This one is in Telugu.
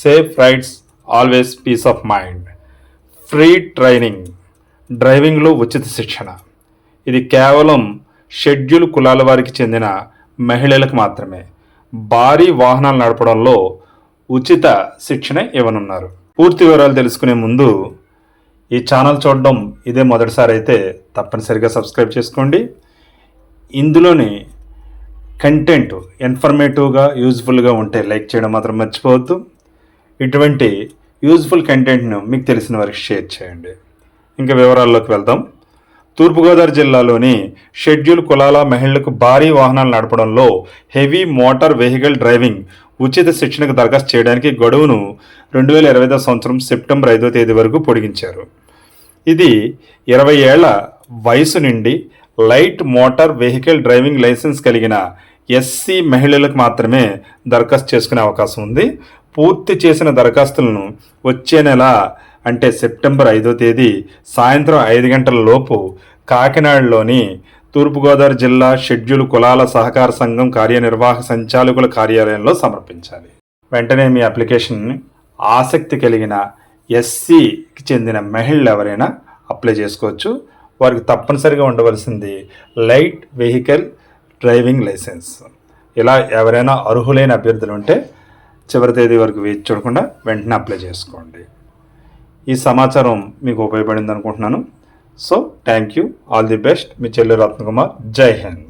Safe rides, always peace of mind. Free training, డ్రైవింగ్లో ఉచిత శిక్షణ. ఇది కేవలం షెడ్యూల్ కులాల వారికి చెందిన మహిళలకు మాత్రమే. భారీ వాహనాలు నడపడంలో ఉచిత శిక్షణ ఇవ్వనున్నారు. పూర్తి వివరాలు తెలుసుకునే ముందు ఈ ఛానల్ చూడడం ఇదే మొదటిసారి అయితే తప్పనిసరిగా సబ్స్క్రైబ్ చేసుకోండి. ఇందులోని కంటెంట్ ఇన్ఫర్మేటివ్గా, యూజ్ఫుల్గా ఉంటే లైక్ చేయడం మాత్రం మర్చిపోవద్దు. ఇటువంటి యూజ్ఫుల్ కంటెంట్ను మీకు తెలిసిన వారికి షేర్ చేయండి. ఇంకా వివరాల్లోకి వెళ్దాం. తూర్పుగోదావరి జిల్లాలోని షెడ్యూల్ కులాల మహిళలకు భారీ వాహనాలు నడపడంలో హెవీ మోటార్ వెహికల్ డ్రైవింగ్ ఉచిత శిక్షణకు దరఖాస్తు చేయడానికి గడువును 2025 సంవత్సరం సెప్టెంబర్ 5వ తేదీ వరకు పొడిగించారు. ఇది 20 ఏళ్ల వయసు నుండి light motor vehicle driving licence కలిగిన ఎస్సీ మహిళలకు మాత్రమే దరఖాస్తు చేసుకునే అవకాశం ఉంది. పూర్తి చేసిన దరఖాస్తులను వచ్చే నెల అంటే సెప్టెంబర్ 5వ తేదీ సాయంత్రం 5 గంటల లోపు కాకినాడలోని తూర్పుగోదావరి జిల్లా షెడ్యూల్ కులాల సహకార సంఘం కార్యనిర్వాహక సంచాలకుల కార్యాలయంలో సమర్పించాలి. వెంటనే మీ అప్లికేషన్ని ఆసక్తి కలిగిన ఎస్సీకి చెందిన మహిళలు ఎవరైనా అప్లై చేసుకోవచ్చు. వారికి తప్పనిసరిగా ఉండవలసింది లైట్ వెహికల్ డ్రైవింగ్ లైసెన్స్. ఇలా ఎవరైనా అర్హులైన అభ్యర్థులు ఉంటే చివరి తేదీ వరకు వేచి చూడకుండా వెంటనే అప్లై చేసుకోండి. ఈ సమాచారం మీకు ఉపయోగపడింది అనుకుంటున్నాను. So thank you, all the best. మీ చెల్లి రత్నకుమార్. జై హింద్.